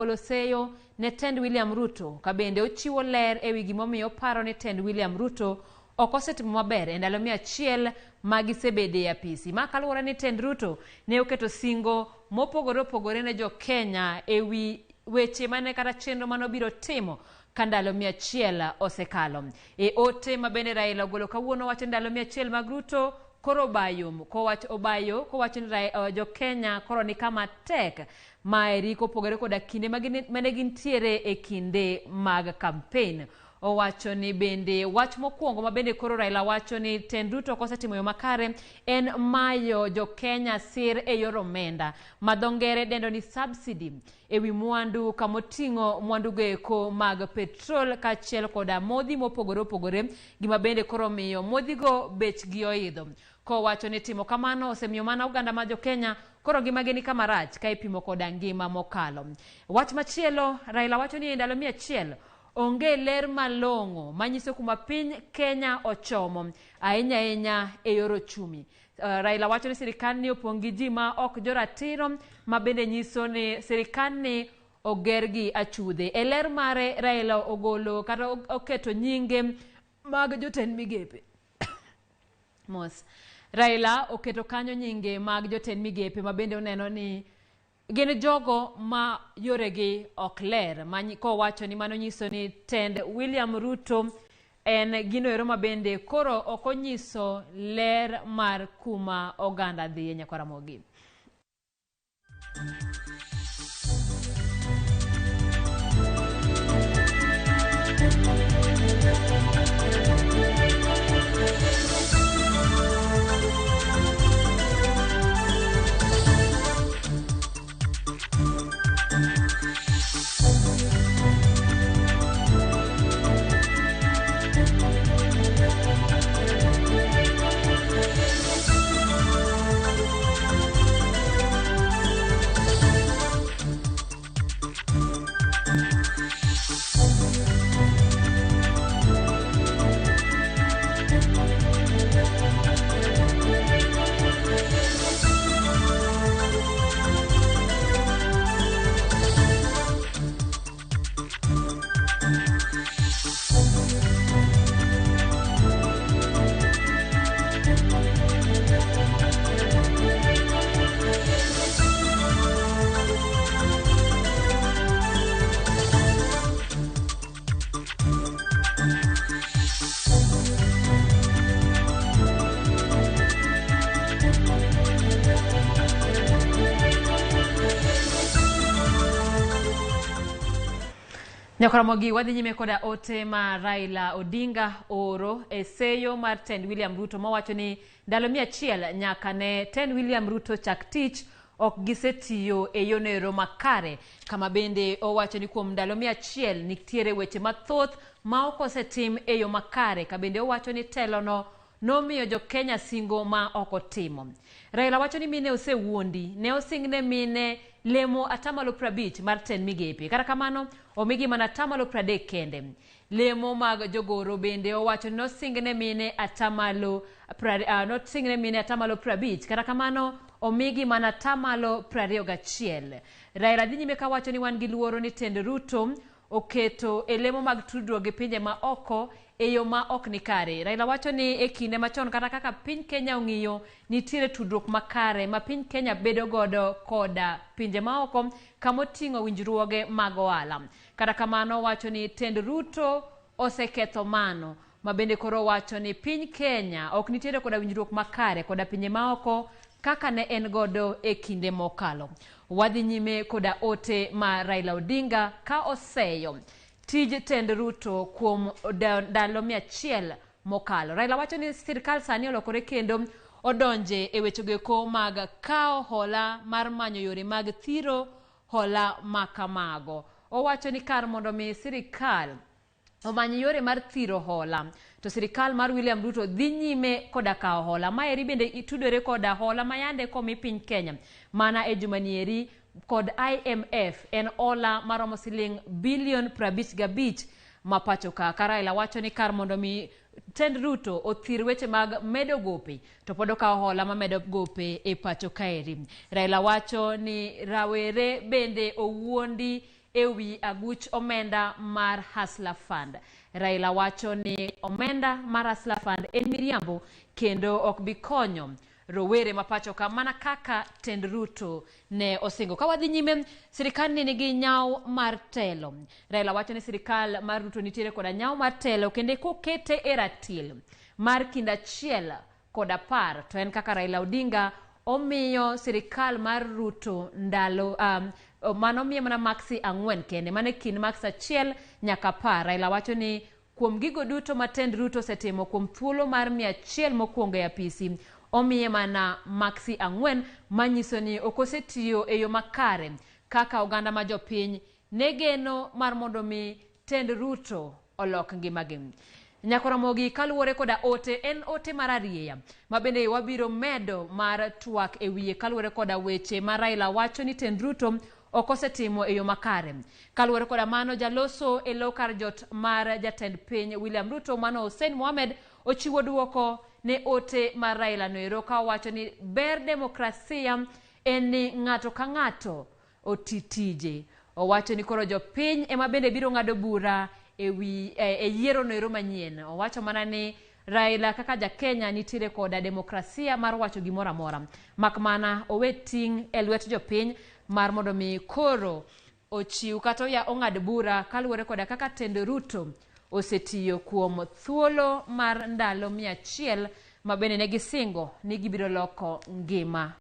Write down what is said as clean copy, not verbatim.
Oloseyo ne tend William Ruto kabende ochiwo ler ewi gimomiyo paro ne tend William Ruto okosetimo maber ndalo 100 magisebede e apisi. Ma kaluwore ni tend Ruto ne oketo singo mopogore opogore ne jo Kenya ewi weche mane kata chenro manobiro timo ka ndalo 100 osekalo. E ote mabende Raila ogolo kawuono wacho ndalo 100 mag Ruto koro bayom obayo kowacho ni jo Kenya koro ni kama tek maeri kopogore koda kinde mane gintiere e kinde mag campaign. Owacho ni bende wach mokwongo mabende koro Raila wacho ni tend Ruto kosetimo yo makare en mayo jo Kenya sir e yor omenda madhongere dendo ni subsidy ewi mwandu kamoting'o mwandu goeko mag petrol kachiel koda modhi mopogore opogore gima bende koro miyo modhigo bechgi oidho. Kowacho ni timo kamano osemiyo mana oganda ma jo Kenya koro ngimagi ni kama rach ka ipimo koda ngima mokalo. Wach machielo Raila wacho ni ndalo 100 onge ler malong'o manyiso kuma piny Kenya ochomo ahinya e yor ochumi. Raila wacho ni sirikal ni opong' gi ji ma ok joratiro ma bende nyiso ni sirikal ni oger gi achudhe. E ler mare Raila ogolo kata oketo nyinge mag jotend migepe. Mos. Raila oketo kanyo nyinge mag jotend migepe ma bende oneno ni gin jogo ma yoregi ok ler, kowacho ni mano nyiso ni tend William Ruto en gino ero mabende koro okonyiso ler mar kuma oganda dhi nyaka Ramogi. Nyakaramogi wadhi nyime koda ote ma Raila Odinga oro e seyo mar tend William Ruto mowacho ni ndalo 100 nyaka ne tend William Ruto chak tich ok gisetiyo e yonero makare. Kama bende owacho ni kuom ndalo 100 nitiere weche mathoth ma okosetim e yo makare. Kabende owacho ni telono nomiyo jo Kenya singo ma okotimo. Raila wacho ni mine osewuondi, ne osingne mine lemo atamalo 50 mar tend migepe. Kata kamano omigi mana atamalo 30 kende. Lemo mag jogoro bende owacho no singne mine atamalo 50. Kata kamano omigi mana atamalo 21. Raila dhi nyime kawacho ni wan gi luoro ni tend Ruto oketo elemo mag tudruok gi pinje ma oko e yo ma ok ni kare. Raila wacho ni e kinde machon kata kaka piny Kenya ong'iyo nitiere tudruok makare ma piny Kenya bedo godo koda pinje ma oko kamoting'o winjruoge mag ohala. Kata kamano wacho ni tend Ruto oseketho mano ma bende koro wacho ni piny Kenya ok nitiere koda winjruok makare koda pinje ma oko kaka ne en godo e kinde mokalo. Wadhi nyime koda ote ma Raila Odinga ka oseyo tij tend Ruto kuom ndalo 100 mokalo. Raila wacho ni sirikal sani olokore kendo odonje e wechego mag kao hola mar manyo yore mag thiro hola makamago. Owacho ni kar mondo mi sirikal omany yore mar thiro hola to sirikal mar William Ruto dhi nyime koda kao hola. Maeri bende itudore koda hola mayande komi piny Kenya mana e jumanieri kod IMF en hola maromo siling bilion 55 mapacho ka. Raila wacho ni kar mondo mi tend Ruto othir weche mag medo gope to podo ka hola ma medo gope e pacho kaeri. Raila wacho ni rawere bende owuondi ewi aguch omenda mar Hustler Fund. Raila wacho ni omenda mar Hustler Fund en miriambo kendo ok bi konyo rowere mapacho ka mana kaka tend Ruto ne osingo. Ka wadhi nyime, sirikal ni nigi nyao mar telo. Raila wacho ni sirikal mar Ruto nitiere koda nyao mar telo kendo kokete e ratil mar kinda achiel koda par to en kaka Raila Odinga omiyo sirikal mar Ruto ndalo mano miye mana maksi 4 kende, mane kind maksi 1 nyaka par. Raila wacho ni kuom gigo duto matend Ruto setimo kuom thuolo mar 100 mokwongo e apisi, omiye mana maksi 4 manyiso ni okosetiyo e yo makare kaka oganda ma jopiny negeno mar mondo mi tend Ruto olok ngimagi. Nyako Ramogi kaluwore koda ote, en ote mar arieya mabende wabiro medo mar twak e wiye kaluwore koda weche ma Raila wacho ni tend Ruto okosetimo e yo makare. Kaluwore koda mano, jaloso e lokar jot mar jatend piny William Ruto mano Hussein Mohamed ochiwo duoko ne ote mar Raila noero ka wacho ni ber demokrasia en ni ng'ato ka ng'ato otitije. Owacho ni koro jopiny ema bende biro ng'ado bura e yiero noero manyien. Owacho mana ni Raila kaka ja Kenya nitiere koda demokrasia mar wacho gimoro amora, mak mana owe ting' e lwet jopiny mar mondo mi koro ochiw kata ong'ad bura kaluwore koda kaka tend Ruto osetiyo kuom thuolo mar ndalo 100 ma bende ne gisingo ni gibiro loko ngima